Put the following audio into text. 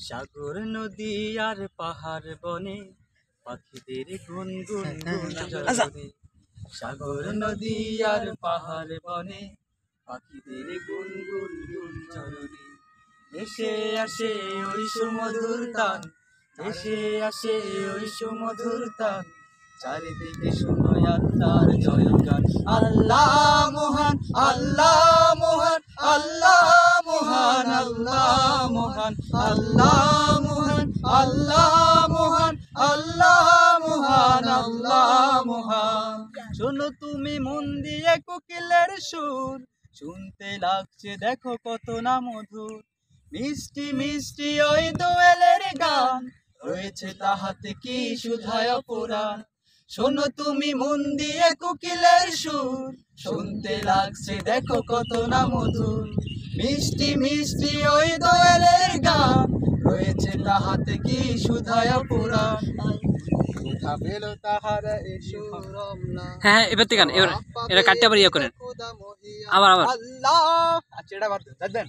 সাগর নদী আর পাহাড় বনে পাখিদের গুনগুন গুঞ্জরে। সাগর নদী আর পাহাড় বনে পাখিদের গুনগুন গুঞ্জরে। ভেসে আসে ওই সুমধুর তান, ভেসে আসে ওই সুমধুর তান, চারিদিকে শুনো আল্লাহর জয়গান। আল্লাহ মহান, আল্লাহ মহান, আল্লাহ মহান, আল্লাহ মহান, আল্লাহ মহান, আল্লাহ মহান, আল্লাহ মহান, আল্লাহ মহান। শোনো তুমি মন দিয়ে কোকিলের সুর, শুনতে লাগছে দেখো কত না মধুর। মিষ্টি মিষ্টি ওই দোয়েলের গান, রয়েছে তাহাতে কি সুধায় অপরাণ। শোনো তুমি মন দিয়ে কোকিলের সুর, শুনতে লাগছে দেখো কত না মধুর। মিষ্টি মিষ্টি ওই দোয়েলের গান, রয়েছে তাহাতে কি সুধায় অপরাণ। হ্যাঁ এবার থেকে এবার এটা কাটতে আবার ইয়ে করেন আবার আবার আল্লাহ। আচ্ছা এটা বাদ দেন।